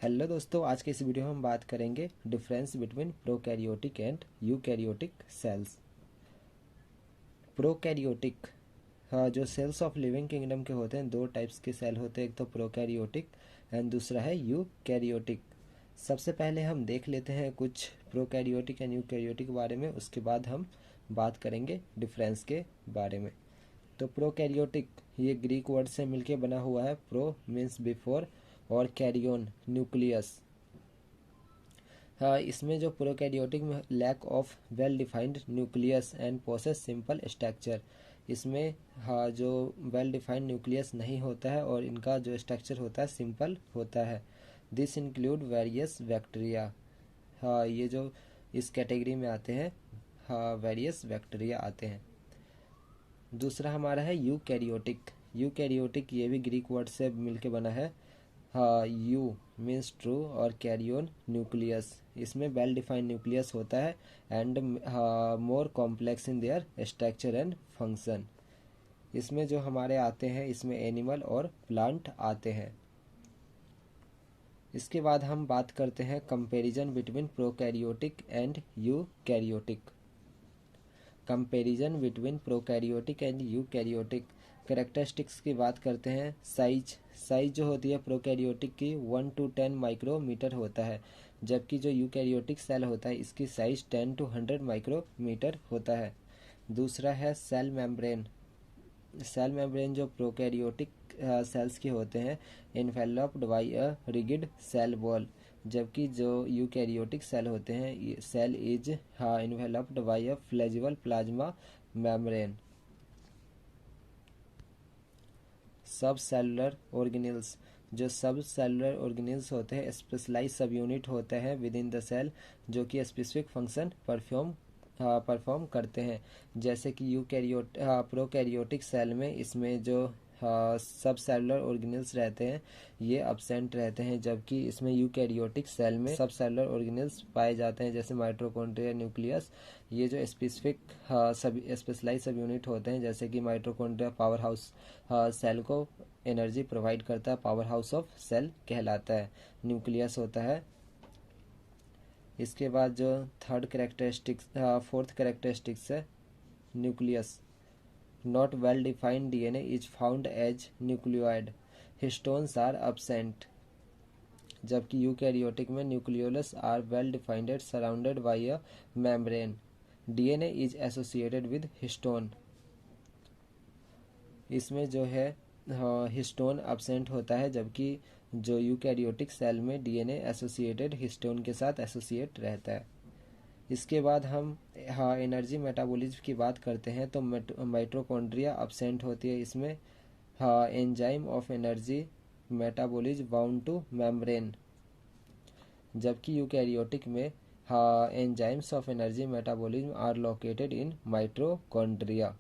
Hello दोस्तों, आज के इस वीडियो में हम बात करेंगे difference between prokaryotic and eukaryotic cells. Prokaryotic जो सेल्स ऑफ लिविंग किंगडम के होते हैं, दो टाइप्स के सेल होते हैं, एक तो प्रोकैरियोटिक एंड दूसरा है यूकैरियोटिक। सबसे पहले हम देख लेते हैं कुछ प्रोकैरियोटिक एंड यूकैरियोटिक के बारे में, उसके बाद हम बात करेंगे डिफरेंस के बारे में। तो प्रोकैरियोटिक ये ग्रीक वर्ड से मिलके बना हुआ है। प्रो मीन्स बिफोर और कैरियोन न्यूक्लियस। हाँ, इसमें जो प्रोकैरियोटिक में lack of well defined nucleus and possess simple structure. इसमें हाँ, जो वेल डिफाइंड न्यूक्लियस नहीं होता है और इनका जो स्ट्रक्चर होता है सिंपल होता है। This include various bacteria. हाँ, ये जो इस कैटेगरी में आते हैं, हाँ वेरियस बैक्टीरिया आते हैं। दूसरा हमारा है यूकैरियोटिक। यूकैरियोटिक ये भी ग्रीक वर्ड से मिलके बना है। हाँ, यू मीन्स ट्रू और कैरियोन न्यूक्लियस। इसमें वेल डिफाइंड न्यूक्लियस होता है and more complex in their structure and function. इसमें जो हमारे आते हैं, इसमें एनिमल और प्लांट आते हैं। इसके बाद हम बात करते हैं comparison between prokaryotic and eukaryotic. Comparison between prokaryotic and eukaryotic characteristics की बात करते हैं। साइज जो होती है प्रोकैरियोटिक की 1 to 10 माइक्रोमीटर होता है, जबकि जो यूकैरियोटिक सेल होता है इसकी साइज 10 to 100 माइक्रोमीटर होता है। दूसरा है सेल मेम्ब्रेन। सेल मेम्ब्रेन जो प्रोकैरियोटिक सेल्स के होते हैं, enveloped by a rigid cell wall, जबकि जो यूकैरियोटिक सेल होते हैं cell is enveloped by a flexible plasma membrane. Subcellular organelles. जो सब सेलुलर ऑर्गेनेल्स होते हैं स्पेशलाइज सब यूनिट होते हैं विद इन द सेल, जो कि स्पेसिफिक फंक्शन परफॉर्म करते हैं। जैसे कि प्रोकैरियोटिक सेल में इसमें जो सब सेलुलर ऑर्गेनेल्स रहते हैं ये अब्सेंट रहते हैं, जबकि इसमें यूकैरियोटिक सेल में सब सेलुलर ऑर्गेनेल्स पाए जाते हैं, जैसे माइटोकॉन्ड्रिया, न्यूक्लियस। ये जो स्पेसिफिक सब स्पेशलाइज सब यूनिट होते हैं, जैसे कि माइटोकॉन्ड्रिया पावर हाउस सेल को एनर्जी प्रोवाइड करता है, पावर हाउस ऑफ सेल कहलाता है। न्यूक्लियस होता है। इसके बाद जो फोर्थ कैरेक्टरिस्टिक्स है nucleus. Not well defined DNA is found as nucleoid. Histones are absent, जबकि यूकैरियोटिक में nucleolus are well defined surrounded by a membrane. DNA is associated with histone. इसमें जो है हिस्टोन absent होता है, जबकि जो यूकैरियोटिक सेल में डीएनए एसोसिएटेड हिस्टोन के साथ एसोसिएट रहता है। इसके बाद हम एनर्जी मेटाबॉलिज्म की बात करते हैं तो माइटोकॉन्ड्रिया absent होती है। इसमें enzyme of energy metabolism bound to membrane, जबकि यूकैरियोटिक में enzymes of energy metabolism are located in mitochondria.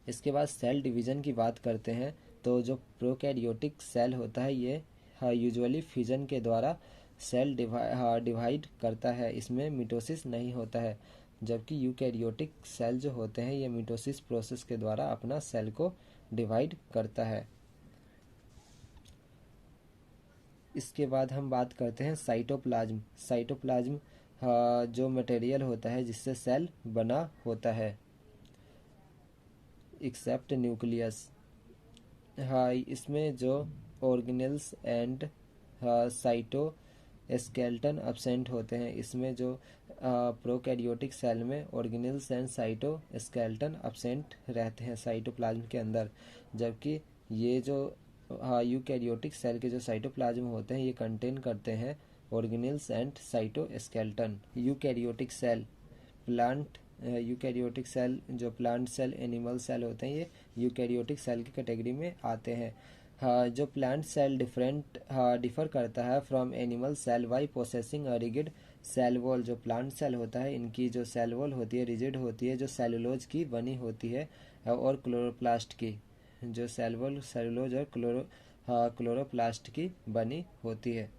इसके बाद सेल डिवीज़न की बात करते हैं तो जो प्रोकैरियोटिक सेल होता है ये यूजुअली फिजन के द्वारा सेल डिवाइड करता है, इसमें मिटोसिस नहीं होता है, जबकि यूकैरियोटिक सेल जो होते हैं ये मिटोसिस प्रोसेस के द्वारा अपना सेल को डिवाइड करता है। इसके बाद हम बात करते हैं साइटोप्लाज्म। साइटोप्लाज्म जो मटेरियल होता है जिससे सेल बना होता है एक्सेप्ट न्यूक्लियस। इसमें जो organelles and cytoskeleton absent होते हैं। इसमें जो प्रोकैरियोटिक सेल में organelles and cytoskeleton absent रहते हैं साइटोप्लाज्म के अंदर, जबकि ये जो यूकैरियोटिक सेल के जो साइटोप्लाज्म होते हैं ये कंटेन करते हैं organelles and cytoskeleton. Eukaryotic cell plant eukaryotic cell जो प्लांट सेल, एनिमल सेल होते हैं, ये यूकैरियोटिक सेल की कैटेगरी में आते हैं। जो प्लांट सेल डिफर करता है from animal cell by possessing a rigid cell wall. जो प्लांट सेल होता है इनकी जो सेल वॉल होती है रिजिड होती है, जो सेलुलोज की बनी होती है और क्लोरोप्लास्ट की। जो सेल वॉल सेलुलोज और क्लोरोप्लास्ट की बनी होती है।